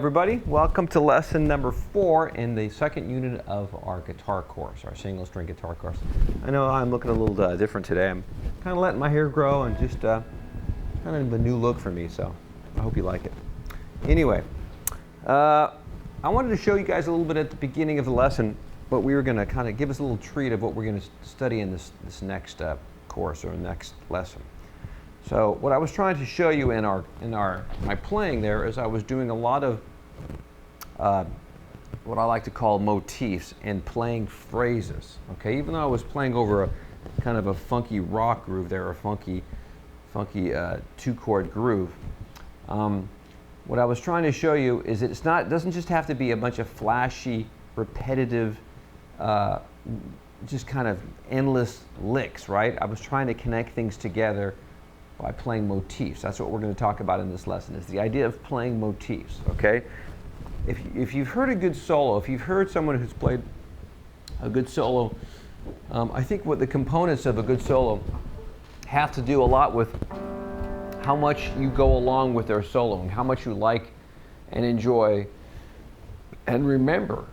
everybody. Welcome to lesson number 4 in the second unit of our guitar course, our single string guitar course. I know I'm looking a little different today. I'm kind of letting my hair grow and just kind of a new look for me, so I hope you like it. Anyway, I wanted to show you guys a little bit at the beginning of the lesson, but we were going to kind of give us a little treat of what we're going to study in this next course or next lesson. So what I was trying to show you in my playing there is I was doing a lot of what I like to call motifs and playing phrases. Okay, even though I was playing over a kind of a funky rock groove there, a funky 2-chord groove. What I was trying to show you is it doesn't just have to be a bunch of flashy, repetitive, just kind of endless licks, right? I was trying to connect things together by playing motifs. That's what we're going to talk about in this lesson, is the idea of playing motifs, okay? If you've heard a good solo, if you've heard someone who's played a good solo, I think what the components of a good solo have to do a lot with how much you go along with their soloing, how much you like and enjoy and remember.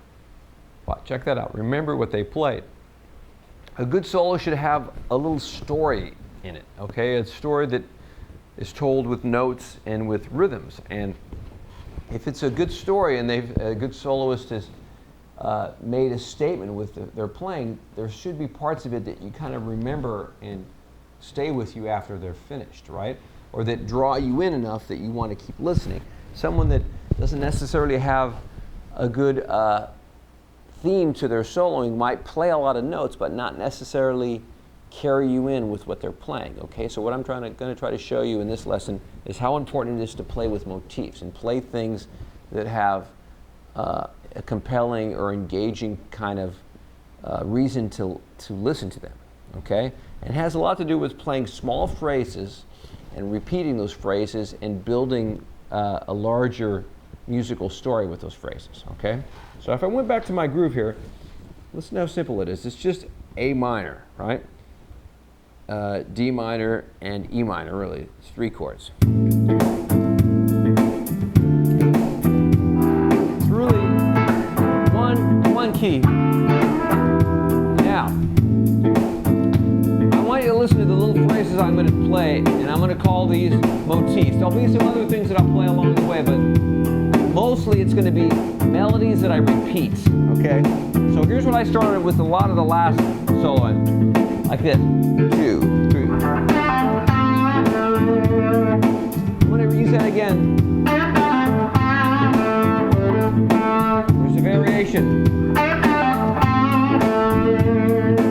Well, check that out. Remember what they played. A good solo should have a little story in it, okay? A story that is told with notes and with rhythms. And if it's a good story and a good soloist has made a statement with their playing, there should be parts of it that you kind of remember and stay with you after they're finished, right? Or that draw you in enough that you want to keep listening. Someone that doesn't necessarily have a good theme to their soloing might play a lot of notes but not necessarily carry you in with what they're playing, okay? So what I'm going to try to show you in this lesson is how important it is to play with motifs and play things that have a compelling or engaging kind of reason to listen to them, okay? And it has a lot to do with playing small phrases and repeating those phrases and building a larger musical story with those phrases, okay? So if I went back to my groove here, listen how simple it is. It's just A minor, right? D minor and E minor, really. It's 3 chords. It's really one key. Now, I want you to listen to the little phrases I'm going to play, and I'm going to call these motifs. There'll be some other things that I'll play along the way, but mostly it's going to be melodies that I repeat, okay? So here's what I started with a lot of the last soloing, like this. 2, 3. I'm going to use that again. There's a variation.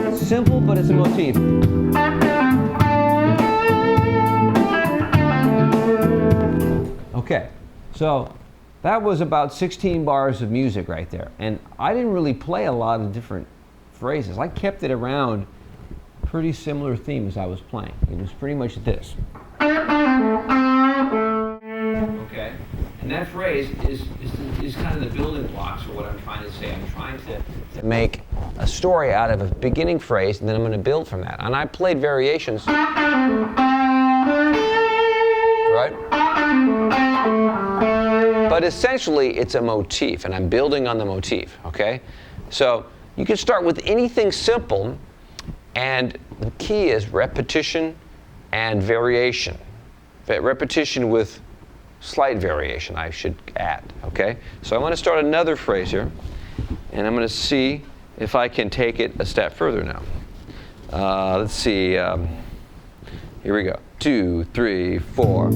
It's simple, but it's a motif. Okay, so that was about 16 bars of music right there. And I didn't really play a lot of different phrases. I kept it around pretty similar themes I was playing. It was pretty much this. Okay, and that phrase is kind of the building blocks for what I'm trying to say. I'm trying to make a story out of a beginning phrase, and then I'm going to build from that. And I played variations, right? But essentially, it's a motif, and I'm building on the motif, okay? So you can start with anything simple, and the key is repetition and variation. Repetition with slight variation, I should add, okay? So I want to start another phrase here, and I'm going to see if I can take it a step further now. Let's see. Here we go. 2, 3, 4.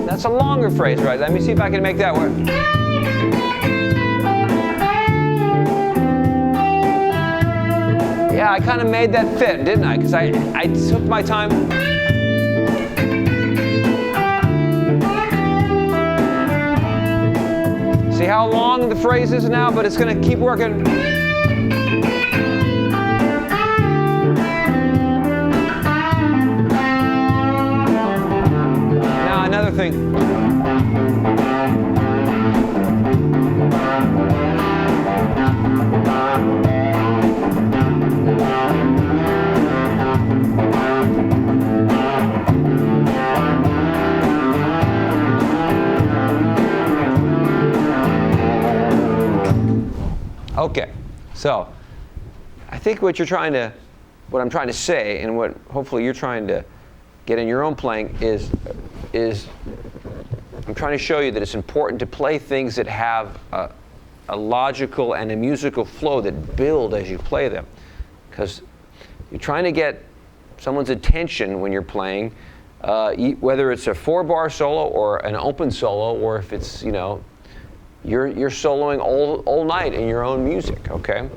That's a longer phrase, right? Let me see if I can make that work. Yeah, I kind of made that fit, didn't I? Because I took my time. See how long the phrase is now, but it's going to keep working. Now another thing. Okay, so I think what I'm trying to say, and what hopefully you're trying to get in your own playing is I'm trying to show you that it's important to play things that have a logical and a musical flow that build as you play them, because you're trying to get someone's attention when you're playing, whether it's a 4-bar solo or an open solo, or if it's, you know, you're soloing all night in your own music, okay?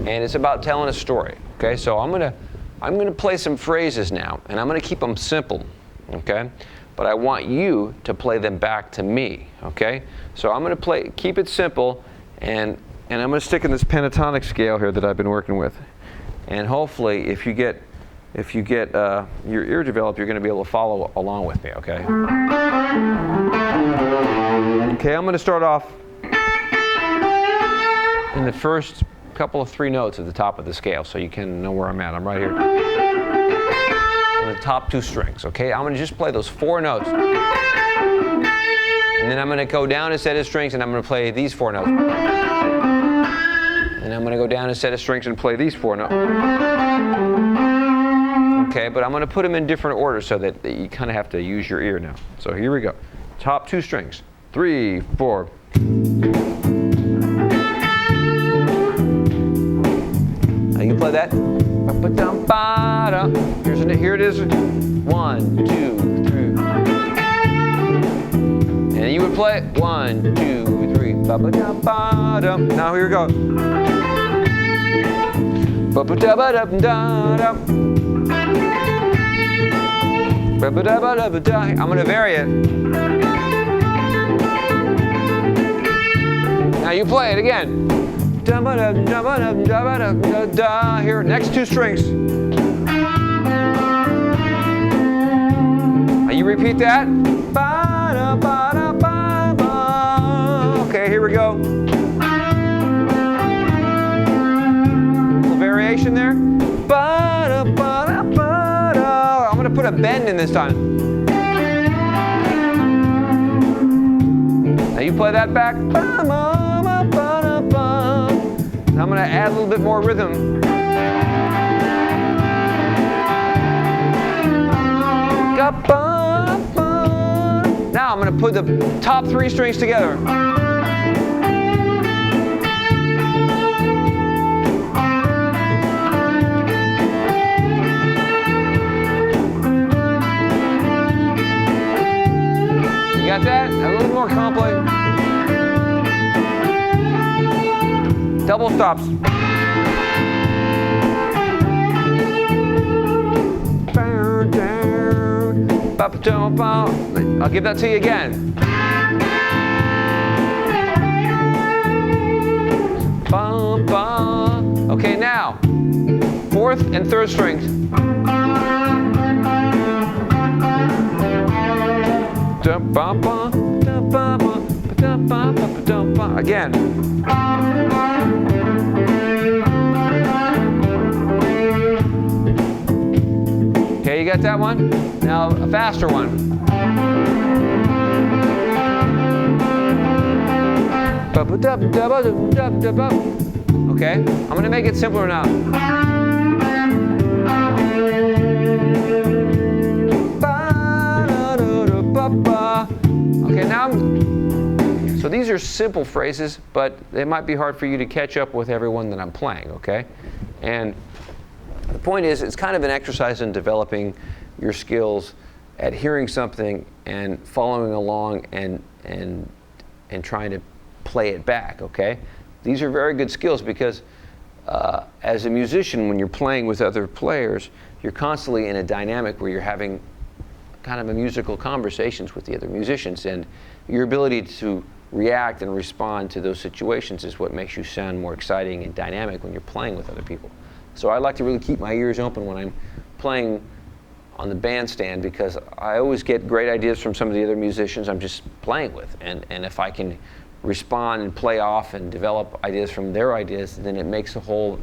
And it's about telling a story, okay? So I'm gonna play some phrases now, and I'm gonna keep them simple, okay? But I want you to play them back to me, okay? So I'm gonna keep it simple, and I'm gonna stick in this pentatonic scale here that I've been working with. And hopefully, if you get your ear developed, you're gonna be able to follow along with me, okay? Okay, I'm gonna start off in the first couple of 3 notes at the top of the scale, so you can know where I'm at. I'm right here on the top 2 strings, okay? I'm gonna just play those 4 notes. And then I'm gonna go down a set of strings, and I'm gonna play these 4 notes. And I'm gonna go down a set of strings and play these 4 notes. Okay, but I'm gonna put them in different orders so that you kind of have to use your ear now. So here we go. Top 2 strings. 3, 4. You can play that. Here it is. 1, 2, 3. And you would play 1, 2, 3. Now here we go. I'm going to vary it. Now you play it again. Here, next 2 strings. You repeat that. Okay, here we go. A little variation there. I'm going to put a bend in this time. Now you play that back. I'm going to add a little bit more rhythm. Now I'm going to put the top 3 strings together. You got that? A little more complex. Double stops. I'll give that to you again. Okay, now 4th and 3rd strings. Again. Okay, you got that one? Now a faster one. Okay, I'm going to make it simpler now. Okay, now so these are simple phrases, but they might be hard for you to catch up with everyone that I'm playing, okay? And the point is, it's kind of an exercise in developing your skills at hearing something and following along and trying to play it back, okay? These are very good skills because as a musician, when you're playing with other players, you're constantly in a dynamic where you're having kind of a musical conversations with the other musicians, and your ability to react and respond to those situations is what makes you sound more exciting and dynamic when you're playing with other people. So I like to really keep my ears open when I'm playing on the bandstand, because I always get great ideas from some of the other musicians I'm just playing with, and if I can respond and play off and develop ideas from their ideas, then it makes the whole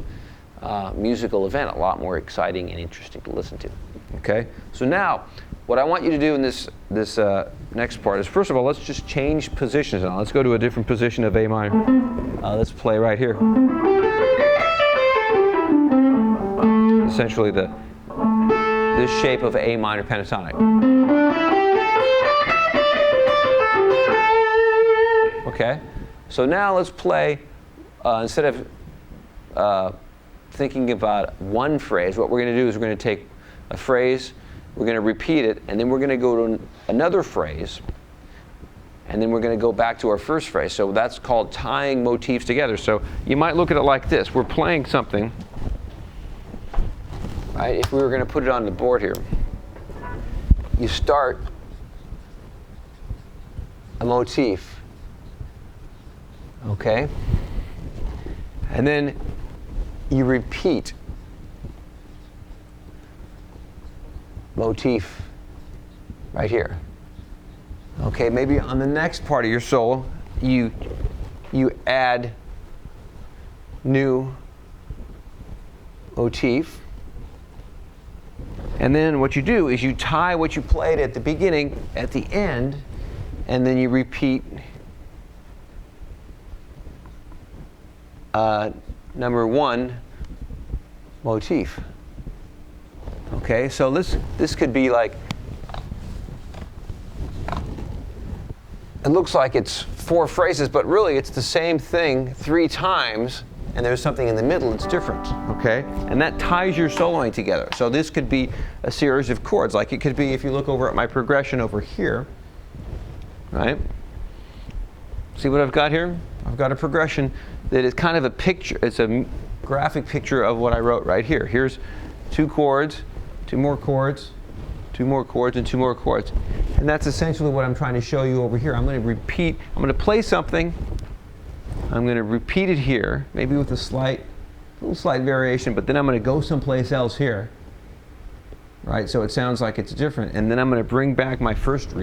musical event a lot more exciting and interesting to listen to. Okay, so now what I want you to do in this next part is, first of all, let's just change positions now. Let's go to a different position of A minor. Let's play right here. Essentially this shape of A minor pentatonic. Okay, so now let's play, instead of thinking about one phrase, what we're going to do is we're going to take a phrase, we're going to repeat it, and then we're going to go to another phrase, and then we're going to go back to our first phrase. So that's called tying motifs together. So you might look at it like this. We're playing something, right? If we were going to put it on the board here, you start a motif, okay? And then you repeat motif right here. Okay, maybe on the next part of your solo, you add new motif. And then what you do is you tie what you played at the beginning at the end, and then you repeat number one motif. Okay, so this could be like, it looks like it's 4 phrases, but really it's the same thing 3 times, and there's something in the middle that's different, okay? And that ties your soloing together. So this could be a series of chords, like it could be, if you look over at my progression over here, right? See what I've got here? I've got a progression that is kind of a picture, it's a graphic picture of what I wrote right here. Here's 2 chords, 2 more chords, 2 more chords, and 2 more chords. And that's essentially what I'm trying to show you over here. I'm going to repeat, I'm going to play something, I'm going to repeat it here, maybe with a little slight variation, but then I'm going to go someplace else here, right? So it sounds like it's different, and then I'm going to bring back my first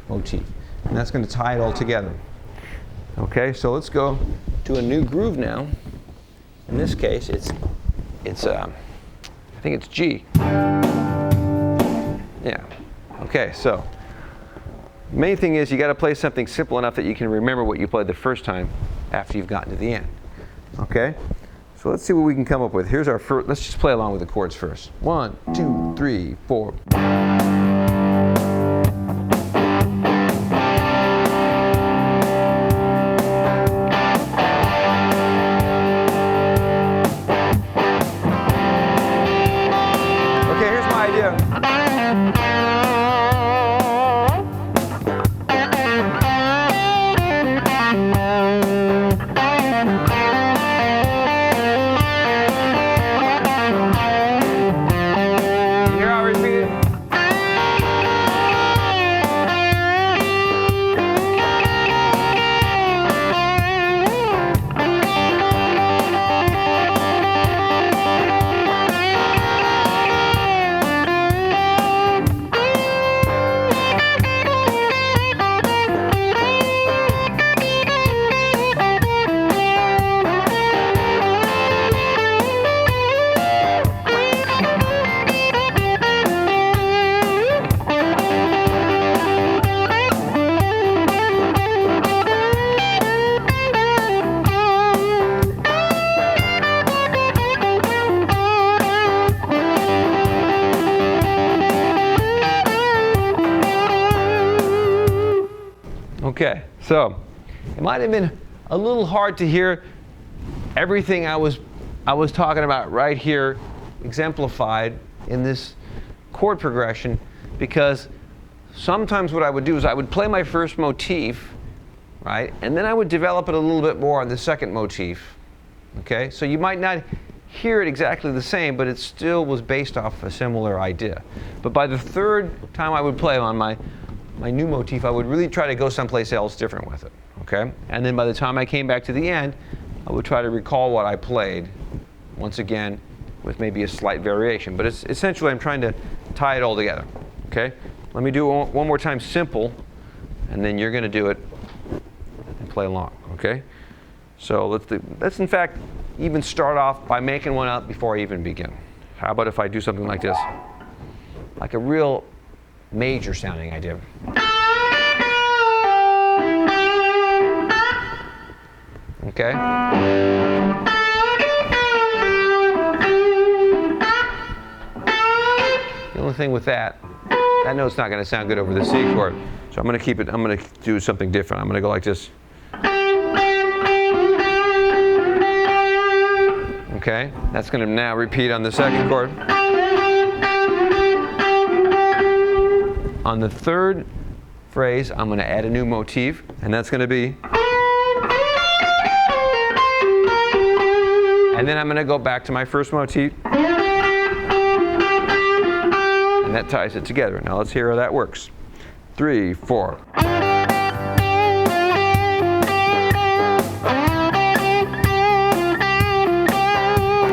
motif, and that's going to tie it all together. Okay, so let's go to a new groove now. In this case, it's I think it's G. Yeah. Okay, so main thing is you got to play something simple enough that you can remember what you played the first time after you've gotten to the end. Okay? So let's see what we can come up with. Here's our first, let's just play along with the chords first. 1, 2, 3, 4. Okay, so it might have been a little hard to hear everything I was talking about right here exemplified in this chord progression, because sometimes what I would do is I would play my first motif, right, and then I would develop it a little bit more on the second motif. Okay, so you might not hear it exactly the same, but it still was based off a similar idea. But by the third time I would play on my new motif, I would really try to go someplace else different with it, okay? And then by the time I came back to the end, I would try to recall what I played, once again, with maybe a slight variation. But it's essentially, I'm trying to tie it all together, okay? Let me do it one more time simple, and then you're going to do it and play along, okay? So let's in fact even start off by making one up before I even begin. How about if I do something like this? Like a real major sounding idea. Okay? The only thing with that note's not going to sound good over the C chord. So I'm going to keep it, I'm going to do something different. I'm going to go like this. Okay? That's going to now repeat on the second chord. On the third phrase, I'm going to add a new motif, and that's going to be. And then I'm going to go back to my first motif. And that ties it together. Now let's hear how that works. 3, 4.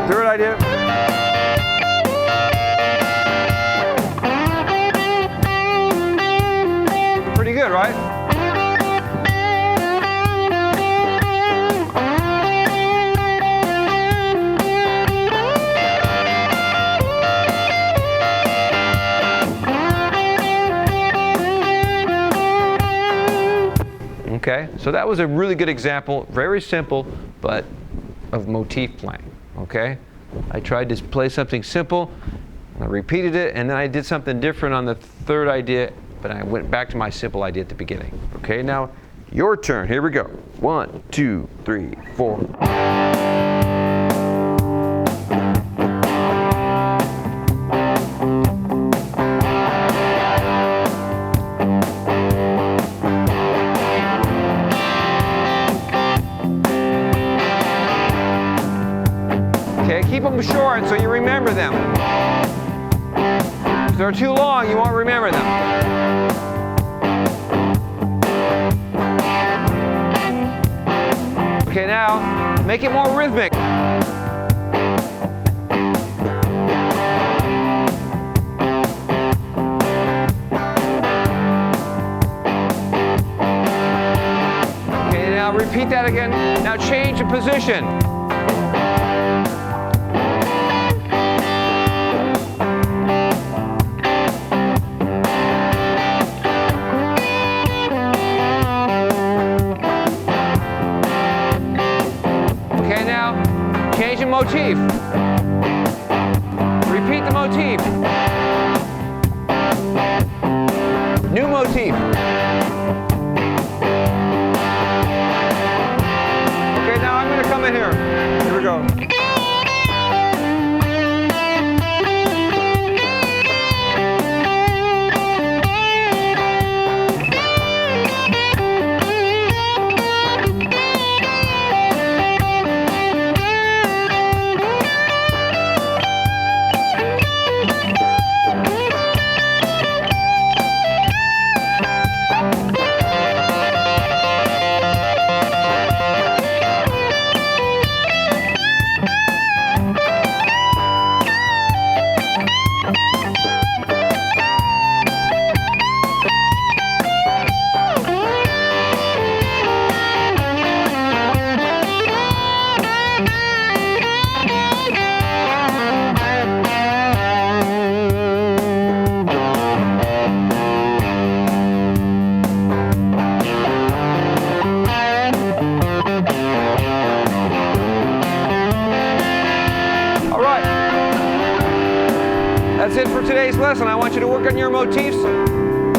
Third idea. Pretty good, right? Okay, so that was a really good example, very simple, but of motif playing, okay? I tried to play something simple, I repeated it, and then I did something different on the third idea, but I went back to my simple idea at the beginning. Okay, now your turn, here we go. 1, 2, 3, 4. Keep them short so you remember them. If they're too long, you won't remember them. Okay, now make it more rhythmic. Okay, now repeat that again. Now change the position. Change the motif. Repeat the motif. New motif. Okay, now I'm going to come in here. Here we go. That's it for today's lesson. I want you to work on your motifs.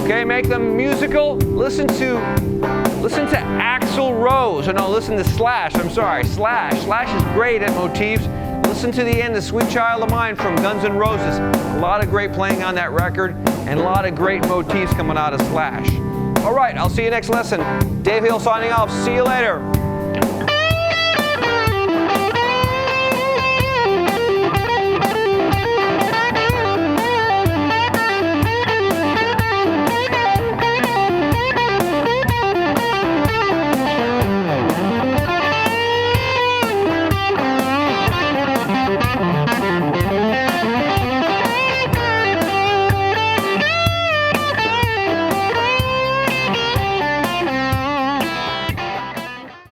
Okay, make them musical. Listen to Axl Rose. No, listen to Slash. I'm sorry, Slash. Slash is great at motifs. Listen to the end of Sweet Child of Mine from Guns N' Roses. A lot of great playing on that record and a lot of great motifs coming out of Slash. All right, I'll see you next lesson. Dave Hill signing off. See you later.